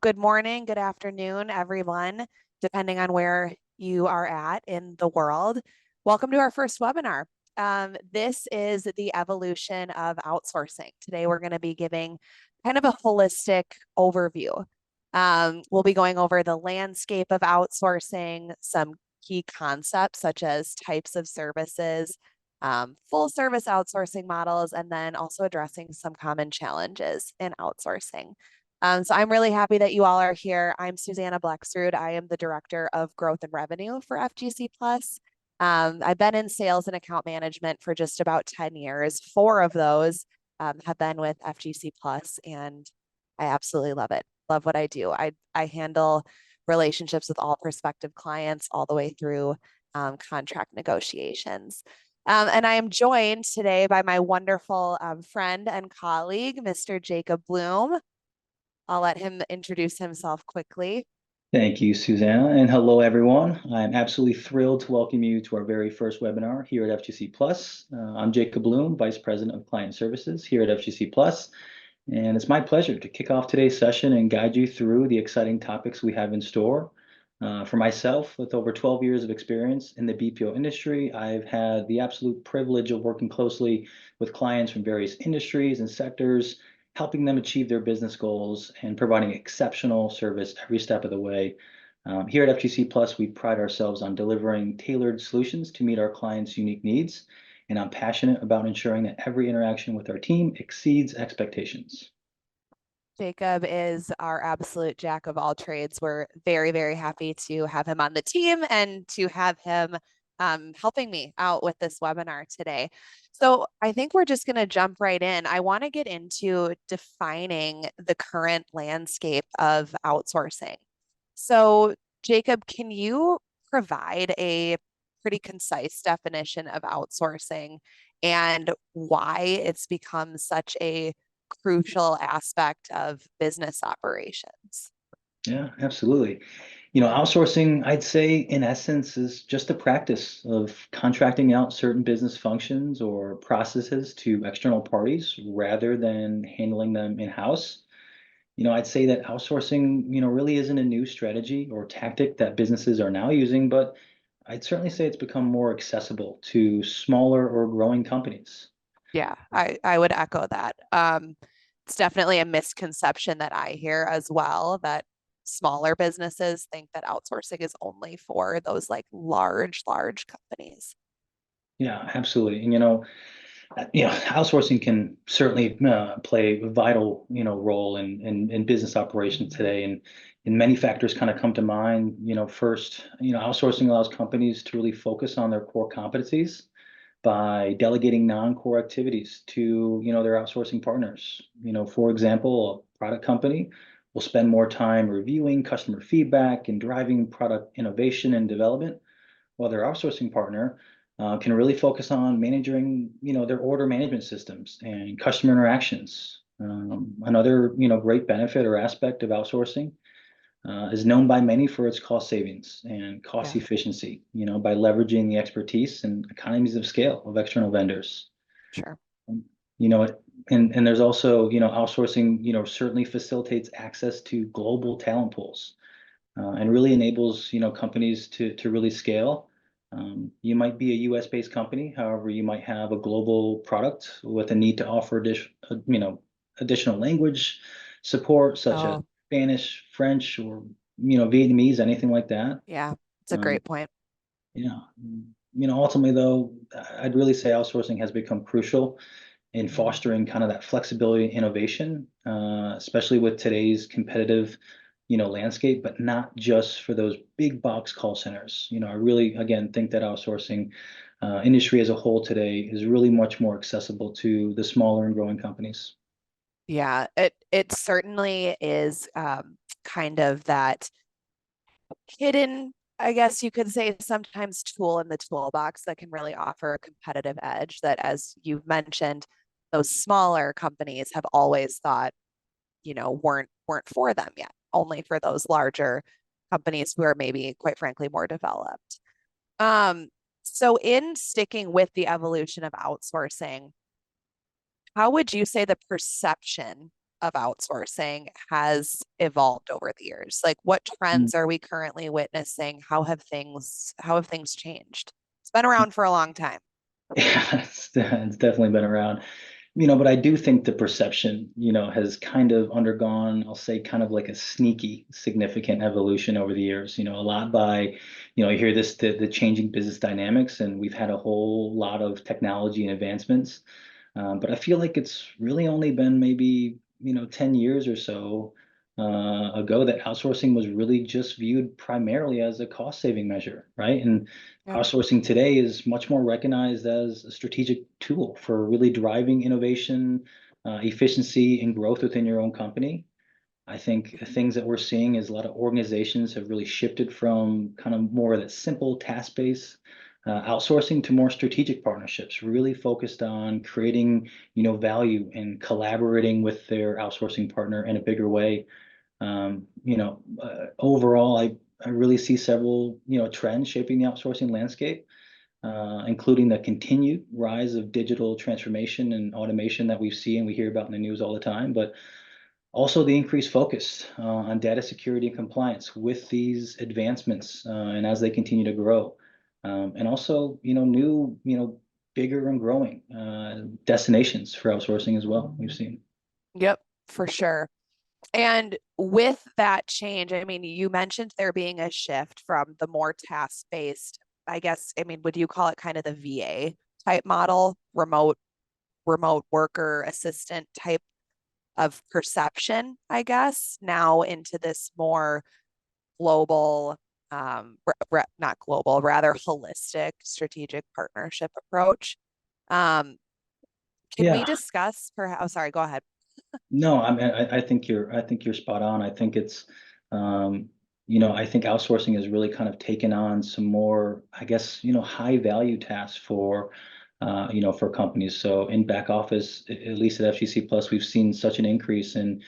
Good morning, good afternoon, everyone, depending on where you are at in the world. Welcome to our first webinar. This is the evolution of outsourcing. Today, we're going to be giving kind of a holistic overview. We'll be going over the landscape of outsourcing, some key concepts such as types of services, full service outsourcing models, and then also addressing some common challenges in outsourcing. So I'm really happy that you all are here. I'm Susannah Blexrud. I am the Director of Growth and Revenue for FGC Plus. I've been in sales and account management for just about 10 years. 4 of those have been with FGC Plus, and I absolutely love it. Love what I do. I handle relationships with all prospective clients all the way through contract negotiations. And I am joined today by my wonderful friend and colleague, Mr. Jacob Bloom. I'll let him introduce himself quickly. Thank you, Susanna, and hello, everyone. I'm absolutely thrilled to welcome you to our very first webinar here at FGC Plus. I'm Jacob Bloom, Vice President of Client Services here at FGC Plus, and it's my pleasure to kick off today's session and guide you through the exciting topics we have in store. For myself, with over 12 years of experience in the BPO industry, I've had the absolute privilege of working closely with clients from various industries and sectors, helping them achieve their business goals and providing exceptional service every step of the way. Here at FGC Plus, we pride ourselves on delivering tailored solutions to meet our clients' unique needs, and I'm passionate about ensuring that every interaction with our team exceeds expectations. Jacob is our absolute jack of all trades. We're very, very happy to have him on the team and to have him helping me out with this webinar today. So I think we're just going to jump right in. I want to get into defining the current landscape of outsourcing. So Jacob, can you provide a pretty concise definition of outsourcing and why it's become such a crucial aspect of business operations? Yeah, absolutely. Outsourcing, I'd say in essence, is just the practice of contracting out certain business functions or processes to external parties rather than handling them in-house. I'd say that outsourcing, really isn't a new strategy or tactic that businesses are now using, but I'd certainly say it's become more accessible to smaller or growing companies. Yeah, I would echo that. It's definitely a misconception that I hear as well that smaller businesses think that outsourcing is only for those like large companies. Yeah, absolutely. And outsourcing can certainly play a vital, role in business operations today. And many factors kind of come to mind. First, outsourcing allows companies to really focus on their core competencies by delegating non-core activities to, their outsourcing partners. For example, a product company will spend more time reviewing customer feedback and driving product innovation and development, while their outsourcing partner can really focus on managing, their order management systems and customer interactions. Another, great benefit or aspect of outsourcing is known by many for its cost savings and cost Yeah, efficiency, by leveraging the expertise and economies of scale of external vendors. sure. Um, You know, and there's also, outsourcing, certainly facilitates access to global talent pools and really enables, companies to really scale. You might be a US based company, however, you might have a global product with a need to offer additional language support, such as Oh, Spanish, French, or Vietnamese, anything like that. yeah, it's a Um, great point. yeah, ultimately though, I'd really say outsourcing has become crucial in Mhm. fostering kind of that flexibility and innovation, especially with today's competitive, landscape, but not just for those big box call centers. I really, again, think that outsourcing industry as a whole today is really much more accessible to the smaller and growing companies. Yeah, it certainly is kind of that hidden, I guess you could say, sometimes tool in the toolbox that can really offer a competitive edge that, as you've mentioned, those smaller companies have always thought, weren't for them yet, only for those larger companies who are maybe, quite frankly, more developed. Um, so in sticking with the evolution of outsourcing, how would you say the perception of outsourcing has evolved over the years? Like what Mm. trends are we currently witnessing? How have things changed? It's been around for a long time. Yeah, it's definitely been around. But I do think the perception, has kind of undergone, I'll say, kind of like a sneaky, significant evolution over the years. A lot by, you hear this, the changing business dynamics, and we've had a whole lot of technology and advancements. But I feel like it's really only been maybe, 10 years or so ago that outsourcing was really just viewed primarily as a cost saving measure, right? And Yep. outsourcing today is much more recognized as a strategic tool for really driving innovation, efficiency, and growth within your own company. I think the things that we're seeing is a lot of organizations have really shifted from kind of more of that simple task-based outsourcing to more strategic partnerships, really focused on creating, value and collaborating with their outsourcing partner in a bigger way. Overall, I really see several, trends shaping the outsourcing landscape, including the continued rise of digital transformation and automation that we see and we hear about in the news all the time, but also the increased focus on data security and compliance with these advancements, and as they continue to grow. And also, new, bigger and growing destinations for outsourcing as well, we've seen. Yep, for sure. And with that change, I mean, you mentioned there being a shift from the more task-based, I guess, I mean, would you call it kind of the VA type model, remote worker assistant type of perception, I guess, now into this more global, not global, rather holistic strategic partnership approach. Um, can we Yeah, discuss perhaps, oh, sorry, go ahead. no, I think you're spot on. I think it's, um, I think outsourcing has really kind of taken on some more, I guess, high value tasks for companies. So in back office, at least at FGC Plus, we've seen such an increase in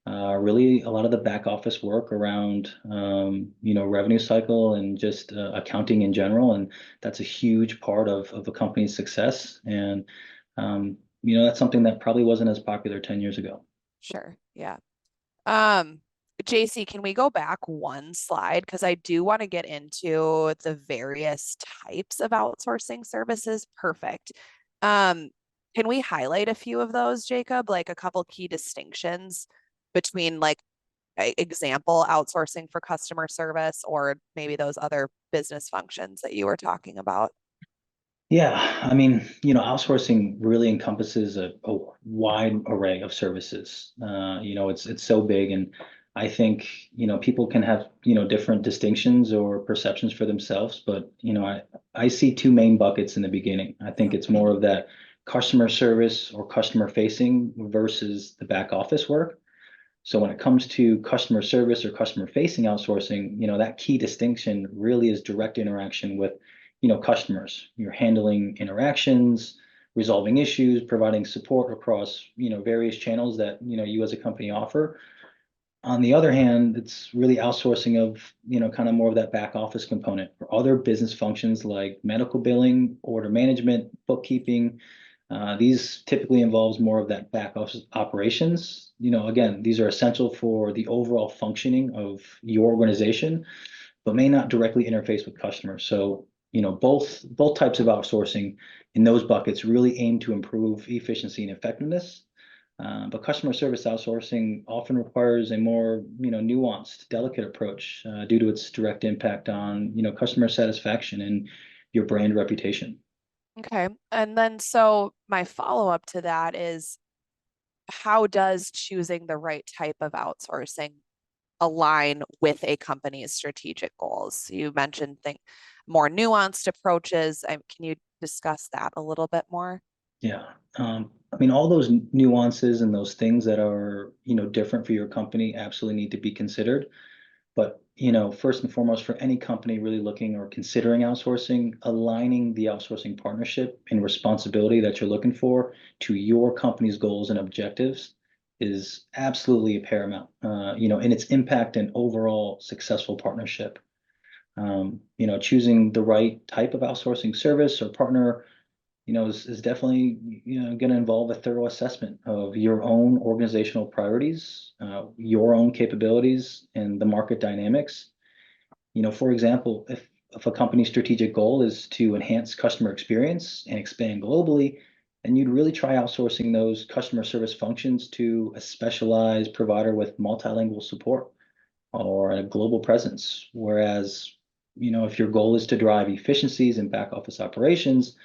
really a lot of the back office work around, revenue cycle and just accounting in general. And that's a huge part of a company's success. And, that's something that probably wasn't as popular 10 years ago. Sure. Yeah. Um, JC, can we go back one slide? Because I do want to get into the various types of outsourcing services. Perfect. Um, can we highlight a few of those, Jacob? Like a couple key distinctions between like example outsourcing for customer service or maybe those other business functions that you were talking about? Yeah, I mean, outsourcing really encompasses a wide array of services. It's so big, and I think, people can have, different distinctions or perceptions for themselves, but, I see two main buckets in the beginning. I think it's more of that customer service or customer facing versus the back office work. So when it comes to customer service or customer facing outsourcing, that key distinction really is direct interaction with, customers. You're handling interactions, resolving issues, providing support across, various channels that, you as a company offer. On the other hand, it's really outsourcing of, kind of more of that back office component for other business functions like medical billing, order management, bookkeeping. These typically involves more of that back office operations. Again, these are essential for the overall functioning of your organization, but may not directly interface with customers. So, both types of outsourcing in those buckets really aim to improve efficiency and effectiveness. But customer service outsourcing often requires a more, nuanced, delicate approach due to its direct impact on, customer satisfaction and your brand reputation. Okay. And then so my follow-up to that is how does choosing the right type of outsourcing align with a company's strategic goals? You mentioned more nuanced approaches. Can you discuss that a little bit more? Yeah. I mean, all those nuances and those things that are, different for your company absolutely need to be considered. But, first and foremost, for any company really looking or considering outsourcing, aligning the outsourcing partnership and responsibility that you're looking for to your company's goals and objectives is absolutely paramount, in its impact and overall successful partnership. Choosing the right type of outsourcing service or partner is definitely, going to involve a thorough assessment of your own organizational priorities, your own capabilities, and the market dynamics. For example, if a company's strategic goal is to enhance customer experience and expand globally, then you'd really try outsourcing those customer service functions to a specialized provider with multilingual support or a global presence. Whereas, if your goal is to drive efficiencies in back office operations,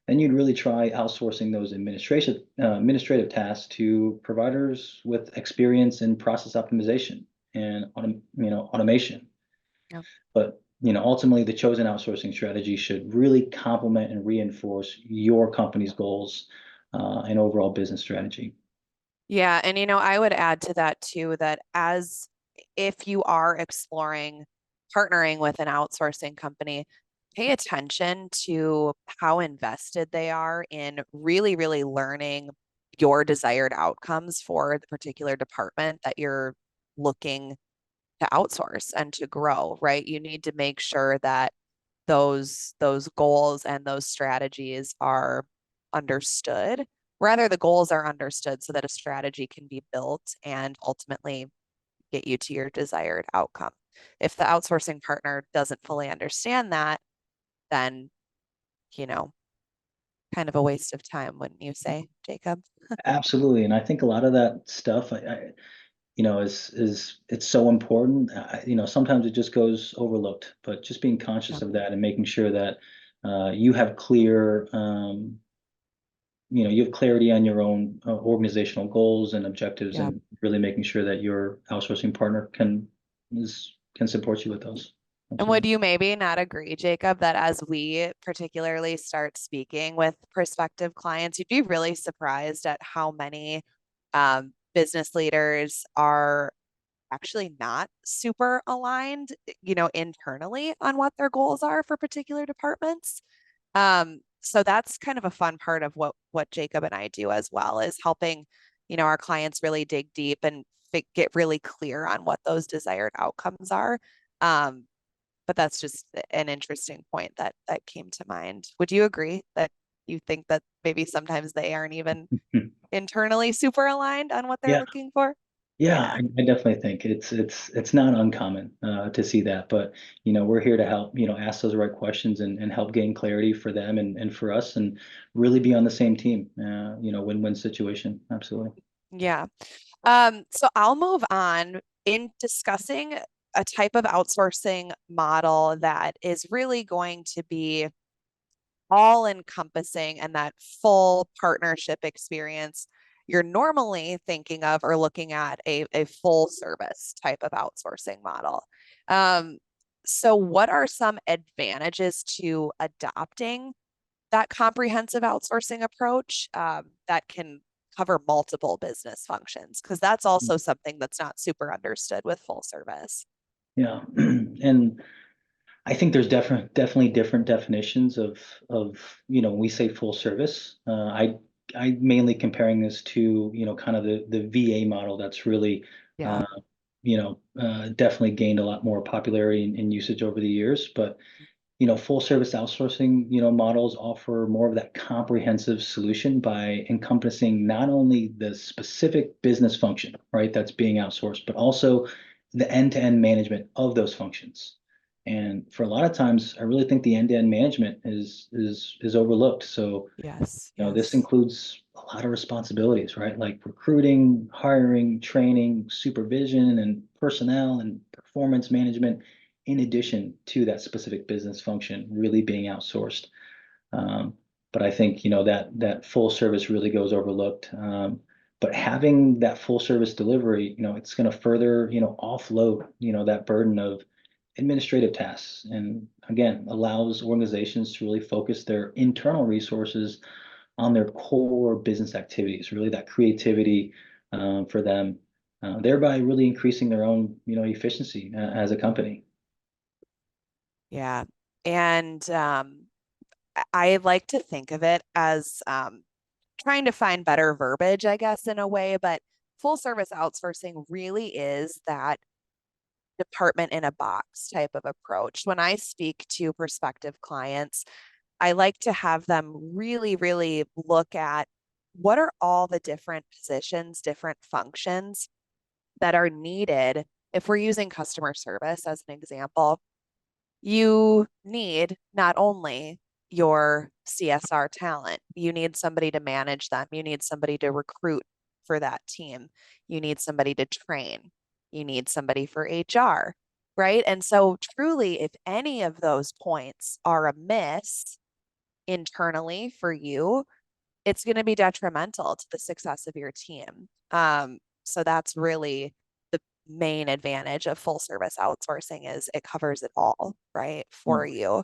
then you'd really try outsourcing those administrative tasks to providers with experience in process optimization and automation. Yeah. But ultimately, the chosen outsourcing strategy should really complement and reinforce your company's goals and overall business strategy. Yeah, and I would add to that too that as if you are exploring partnering with an outsourcing company, pay attention to how invested they are in really, really learning your desired outcomes for the particular department that you're looking to outsource and to grow, right? You need to make sure that those goals and those strategies are understood. Rather, the goals are understood so that a strategy can be built and ultimately get you to your desired outcome. If the outsourcing partner doesn't fully understand that, then, you know, kind of a waste of time, wouldn't you say, Jacob? Absolutely, and I think a lot of that stuff, is it's so important. Sometimes it just goes overlooked, but just being Yeah. conscious of that and making sure that you have clear, you have clarity on your own organizational goals and objectives, Yeah. and really making sure that your outsourcing partner can support you with those. And would Absolutely. you maybe not agree, Jacob, that as we particularly start speaking with prospective clients, you'd be really surprised at how many business leaders are actually not super aligned, internally on what their goals are for particular departments. So that's kind of a fun part of what Jacob and I do as well, is helping, our clients really dig deep and get really clear on what those desired outcomes are. Um, but that's just an interesting point that came to mind. Would you agree that you think that maybe sometimes they aren't even internally super aligned on what they're Yeah, looking for? yeah, Yeah. I definitely think it's not uncommon to see that, but we're here to help, ask those right questions and help gain clarity for them and for us, and really be on the same team. Win-win situation. Absolutely. Yeah. So I'll move on in discussing a type of outsourcing model that is really going to be all encompassing and that full partnership experience. You're normally thinking of or looking at a full service type of outsourcing model. Um, so, what are some advantages to adopting that comprehensive outsourcing approach that can cover multiple business functions? Because that's also something that's not super understood with full service. Yeah, and I think there's definitely different definitions of when we say full service. I mainly comparing this to kind of the VA model that's really Yeah. uh, definitely gained a lot more popularity and usage over the years. But full service outsourcing models offer more of that comprehensive solution by encompassing not only the specific business function, right, that's being outsourced, but also the end-to-end management of those functions. And for a lot of times, I really think the end-to-end management is overlooked. So Yes. this Yes. includes a lot of responsibilities, right? Like recruiting, hiring, training, supervision, and personnel and performance management, in addition to that specific business function really being outsourced. Um, but I think, that full service really goes overlooked. But having that full service delivery, it's going to further, offload, that burden of administrative tasks, and again, allows organizations to really focus their internal resources on their core business activities, really that creativity for them, thereby really increasing their own, efficiency as a company. Yeah. And I like to think of it as trying to find better verbiage, I guess, in a way, but full service outsourcing really is that department in a box type of approach. When I speak to prospective clients, I like to have them really, really look at what are all the different positions, different functions that are needed. If we're using customer service as an example, you need not only your CSR talent, you need somebody to manage them, you need somebody to recruit for that team, you need somebody to train, you need somebody for HR, right? And so, truly, if any of those points are amiss internally for you, it's going to be detrimental to the success of your team. So that's really the main advantage of full service outsourcing is it covers it all, right, Yeah. for you.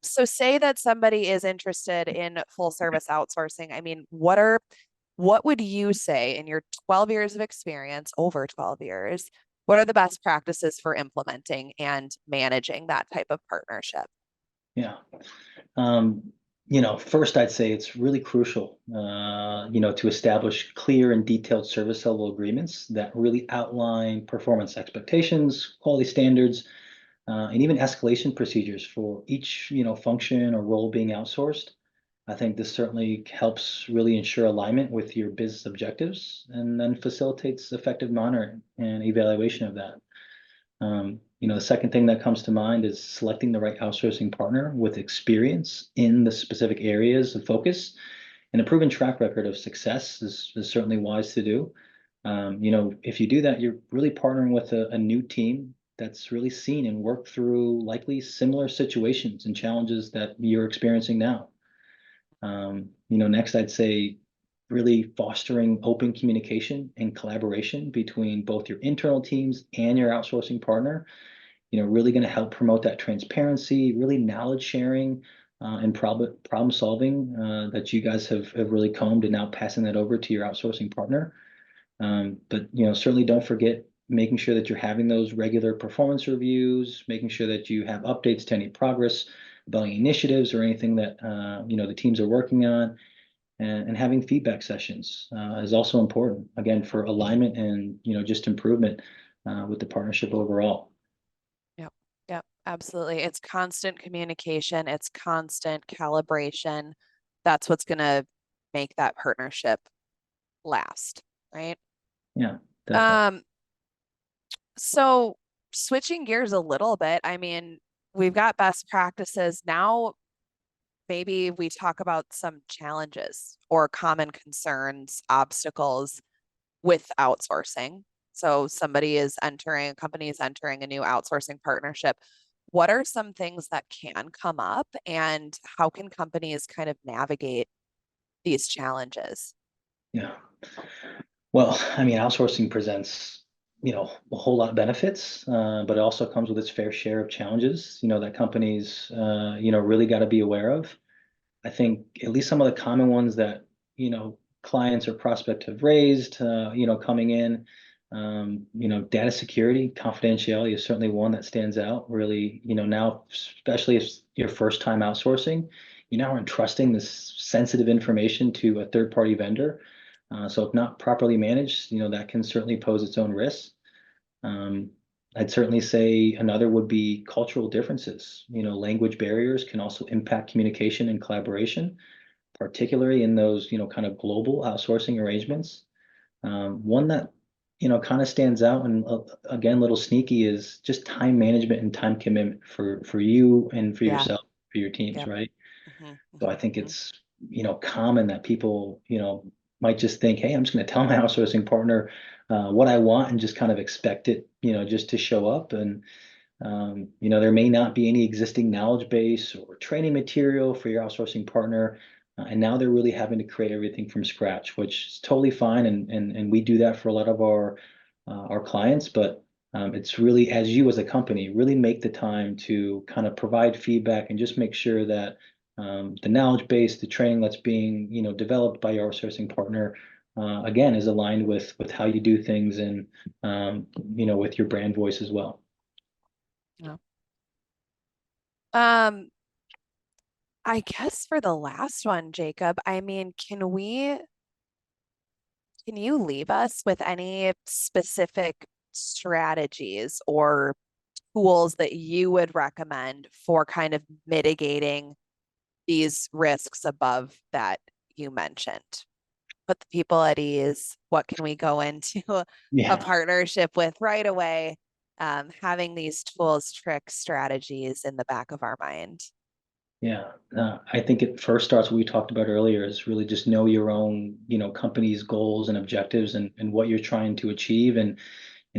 So say that somebody is interested in full service outsourcing. I mean, what would you say in your 12 years of experience, over 12 years, what are the best practices for implementing and managing that type of partnership? Yeah. Um, first I'd say it's really crucial, to establish clear and detailed service level agreements that really outline performance expectations, quality standards, and even escalation procedures for each, function or role being outsourced. I think this certainly helps really ensure alignment with your business objectives and then facilitates effective monitoring and evaluation of that. The second thing that comes to mind is selecting the right outsourcing partner with experience in the specific areas of focus and a proven track record of success is certainly wise to do. If you do that, you're really partnering with a new team that's really seen and worked through likely similar situations and challenges that you're experiencing now. Next, I'd say really fostering open communication and collaboration between both your internal teams and your outsourcing partner, really going to help promote that transparency, really knowledge sharing, and problem solving that you guys have really combed and now passing that over to your outsourcing partner. But certainly don't forget making sure that you're having those regular performance reviews, making sure that you have updates to any progress about any initiatives or anything that the teams are working on, and having feedback sessions is also important again for alignment and just improvement with the partnership overall. Yep. Yep. Absolutely. It's constant communication, it's constant calibration. That's what's going to make that partnership last, right? Yeah, definitely. Um, so switching gears a little bit, I mean, we've got best practices. Now, maybe we talk about some challenges or common concerns, obstacles with outsourcing. So a company is entering a new outsourcing partnership. What are some things that can come up and how can companies kind of navigate these challenges? Yeah. Well, I mean, outsourcing presents, a whole lot of benefits, but it also comes with its fair share of challenges, that companies, really got to be aware of. I think at least some of the common ones that, clients or prospects have raised, coming in, data security, confidentiality is certainly one that stands out really, now, especially if your first time outsourcing, you now are entrusting this sensitive information to a third party vendor. So if not properly managed, that can certainly pose its own risks. Um, I'd certainly say another would be cultural differences. Language barriers can also impact communication and collaboration, particularly in those, kind of global outsourcing arrangements. One that, kind of stands out and again, a little sneaky is just time management and time commitment for you and for Yeah. yourself, for your teams, Yep. right? Hmm. So I Hmm. think Hmm. it's, common that people, might just think, hey, I'm just going to tell my outsourcing partner what I want and just kind of expect it, just to show up. And, there may not be any existing knowledge base or training material for your outsourcing partner. And now they're really having to create everything from scratch, which is totally fine. And we do that for a lot of our clients, but it's really as you as a company really make the time to kind of provide feedback and just make sure that the knowledge base, the training that's being developed by your outsourcing partner, again, is aligned with how you do things and with your brand voice as well. Yeah. Um, I guess for the last one, Jacob, I mean, can you leave us with any specific strategies or tools that you would recommend for kind of mitigating these risks above that you mentioned. Put the people at ease. What can we go into a Yeah. partnership with right away? Having these tools, tricks, strategies in the back of our mind. Yeah, I think it first starts what we talked about earlier is really just know your own, company's goals and objectives and what you're trying to achieve and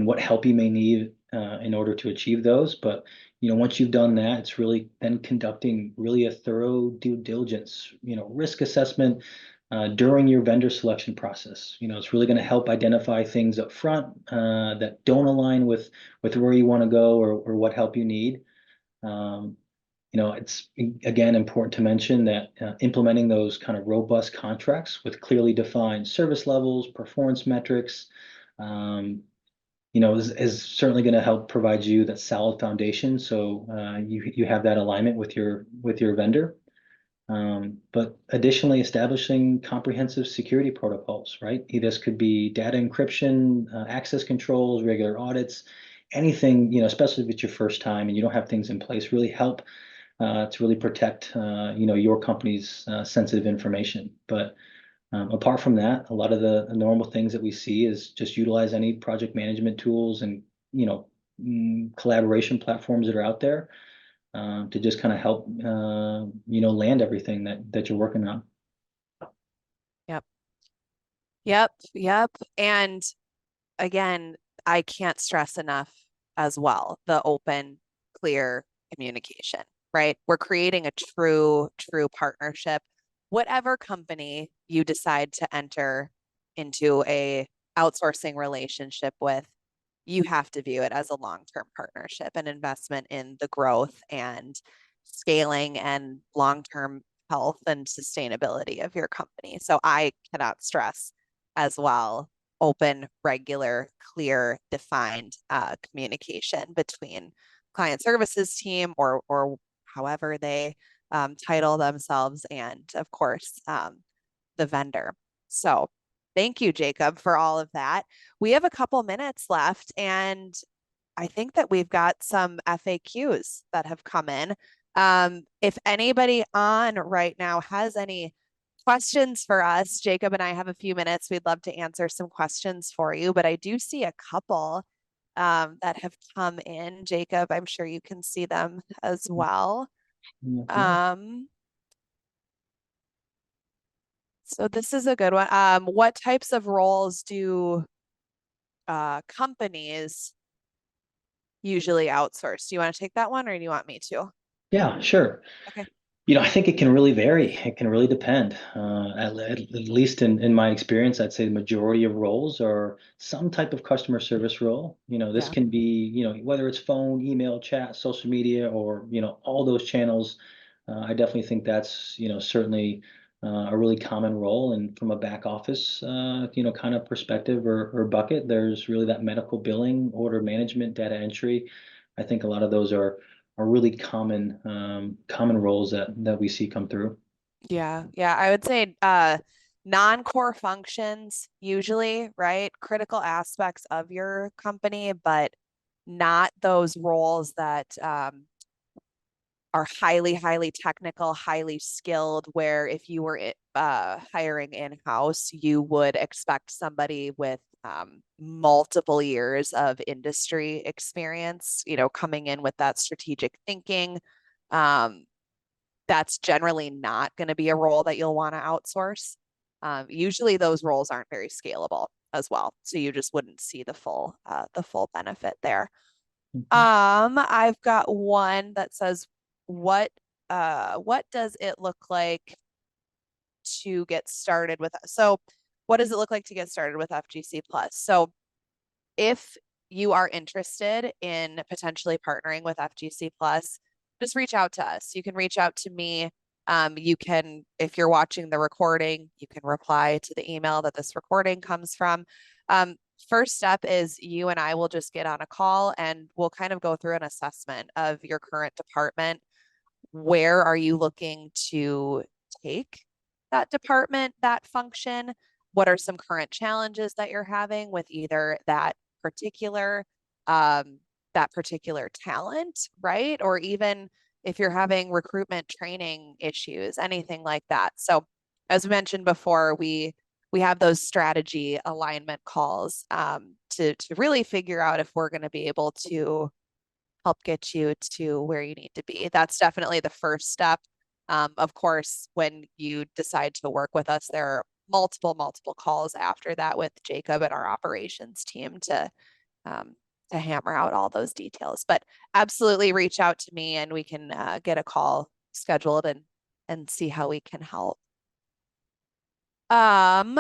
what help you may need in order to achieve those. But, once you've done that, it's really then conducting really a thorough due diligence, risk assessment during your vendor selection process. It's really going to help identify things up front that don't align with where you want to go or what help you need. Um, it's again important to mention that implementing those kind of robust contracts with clearly defined service levels, performance metrics, um, is certainly going to help provide you that solid foundation. So you have that alignment with your vendor. But additionally, establishing comprehensive security protocols, right? This could be data encryption, access controls, regular audits, anything, especially if it's your first time and you don't have things in place, really help to really protect your company's sensitive information. But apart from that, a lot of the normal things that we see is just utilize any project management tools and collaboration platforms that are out there to just kind of help land everything that you're working on. Yep. Yep. Yep. And again, I can't stress enough as well the open, clear communication, right? We're creating a true partnership. Whatever company you decide to enter into a outsourcing relationship with, you have to view it as a long-term partnership and investment in the growth and scaling and long-term health and sustainability of your company. So I cannot stress as well open, regular, clear, defined communication between client services team or however they title themselves, and of course the vendor. So thank you, Jacob, for all of that. We have a couple minutes left, and I think that we've got some FAQs that have come in. If anybody on right now has any questions for us, Jacob and I have a few minutes. We'd love to answer some questions for you, but I do see a couple that have come in. Jacob, I'm sure you can see them as well. Yeah. So this is a good one. What types of roles do companies usually outsource? Do you want to take that one or do you want me to? Yeah, sure. Okay. I think it can really vary. It can really depend. At least in my experience, I'd say the majority of roles are some type of customer service role. This Yeah. can be, whether it's phone, email, chat, social media, or, all those channels. I definitely think that's, certainly a really common role. And from a back office, kind of perspective or bucket, there's really that medical billing, order management, data entry. I think a lot of those are really common roles that we see come through. Yeah. Yeah. I would say non-core functions usually, right? Critical aspects of your company, but not those roles that are highly technical, highly skilled, where if you were hiring in-house, you would expect somebody with multiple years of industry experience, coming in with that strategic thinking. Um, that's generally not going to be a role that you'll want to outsource. Usually those roles aren't very scalable as well. So you just wouldn't see the full benefit there. Mhm. I've got one that says, what does it look like to get started with? So what does it look like to get started with FGC Plus? So if you are interested in potentially partnering with FGC Plus, just reach out to us. You can reach out to me. You can, if you're watching the recording, you can reply to the email that this recording comes from. Um, First step is you and I will just get on a call and we'll kind of go through an assessment of your current department. Where are you looking to take that department, that function? What are some current challenges that you're having with either particular um, that particular talent, right? Or even if you're having recruitment training issues, anything like that. So as mentioned before, we have those strategy alignment calls to really figure out if we're going to be able to help get you to where you need to be. That's definitely the first step. Of course, when you decide to work with us, there are multiple calls after that with Jacob and our operations team um, to hammer out all those details. But absolutely reach out to me and we can get a call scheduled and see how we can help. Um,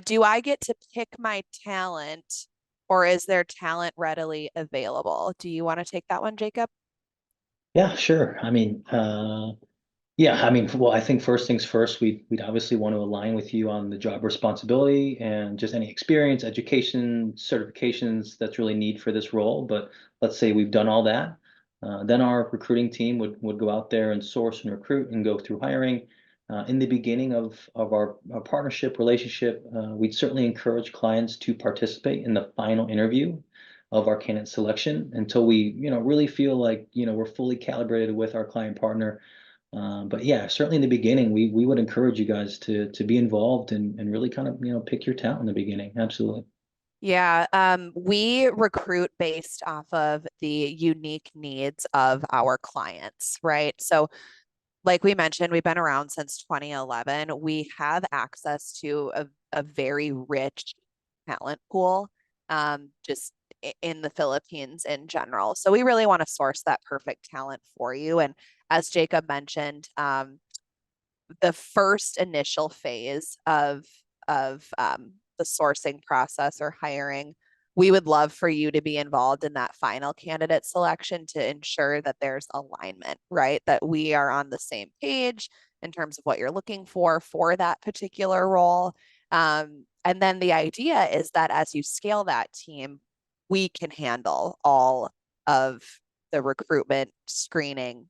do I get to pick my talent or is there talent readily available? Do you want to take that one, Jacob? Yeah, sure. Yeah, well, I think first things first, we'd obviously want to align with you on the job responsibility and just any experience, education, certifications that's really need for this role. But let's say we've done all that. Then our recruiting team would go out there and source and recruit and go through hiring. In the beginning of our partnership relationship, we'd certainly encourage clients to participate in the final interview of our candidate selection until we, really feel like, we're fully calibrated with our client partner. But yeah, certainly in the beginning, we would encourage you guys to be involved and really kind of, pick your talent in the beginning. Absolutely. Yeah, we recruit based off of the unique needs of our clients, right? So like we mentioned, we've been around since 2011. We have access to a very rich talent pool, just in the Philippines in general. So we really want to source that perfect talent for you. And as Jacob mentioned, the first initial phase of the sourcing process or hiring, we would love for you to be involved in that final candidate selection to ensure that there's alignment, right? That we are on the same page in terms of what you're looking for that particular role. And then the idea is that as you scale that team, we can handle all of the recruitment, screening,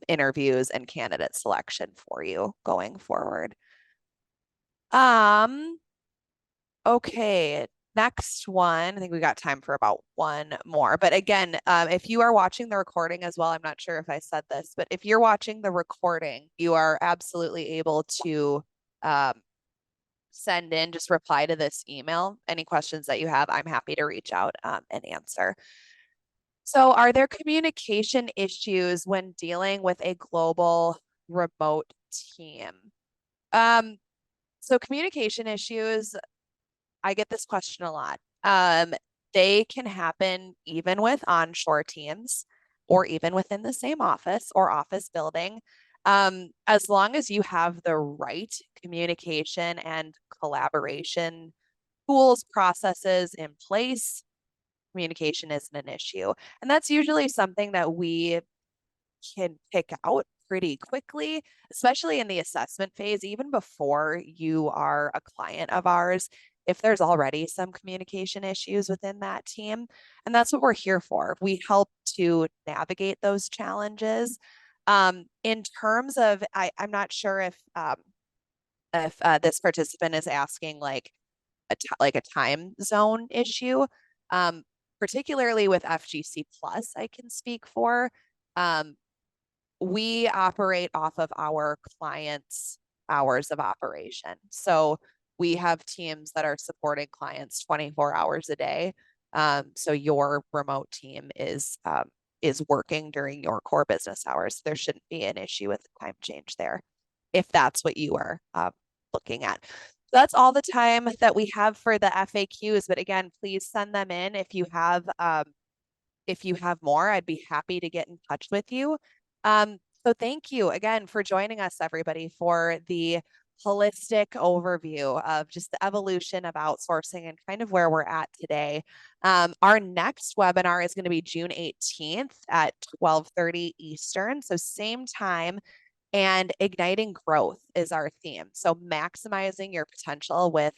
interviews and candidate selection for you going forward. Um, okay, next one. I think we got time for about one more. But again, if you are watching the recording as well, I'm not sure if I said this, but if you're watching the recording, you are absolutely able to um, send in, just reply to this email. Any questions that you have, I'm happy to reach out and answer. So, are there communication issues when dealing with a global remote team? Um, so communication issues, I get this question a lot. They can happen even with onshore teams or even within the same office or office building. As long as you have the right communication and collaboration tools, processes in place, communication isn't an issue. And that's usually something that we can pick out pretty quickly, especially in the assessment phase, even before you are a client of ours, if there's already some communication issues within that team. And that's what we're here for. We help to navigate those challenges. In terms of, I'm not sure if this participant is asking like a time zone issue. Um, Particularly with FGC Plus, I can speak for. Um, we operate off of our clients' hours of operation. So we have teams that are supporting clients 24 hours a day. So your remote team is working during your core business hours. There shouldn't be an issue with the time change there, if that's what you are looking at. So that's all the time that we have for the FAQs. But again, please send them in if you have more. I'd be happy to get in touch with you. So thank you again for joining us, everybody, for the holistic overview of just the evolution of outsourcing and kind of where we're at today. Our next webinar is going to be June 18th at 12:30 Eastern. So same time, and igniting growth is our theme. So maximizing your potential with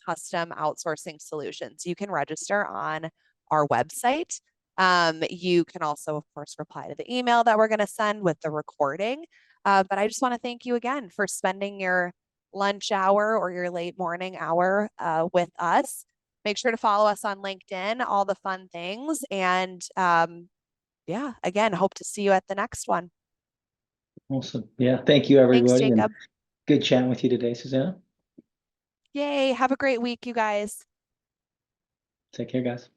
custom outsourcing solutions. You can register on our website. You can also, of course, reply to the email that we're going to send with the recording. But I just want to thank you again for spending your lunch hour or your late morning hour with us. make sure to follow us on LinkedIn, all the fun things. And yeah, again, hope to see you at the next one. Awesome. Yeah. Thank you, Thanks, everybody. And Jacob. good chatting with you today, Susannah. Yay. Have a great week, you guys. Take care, guys.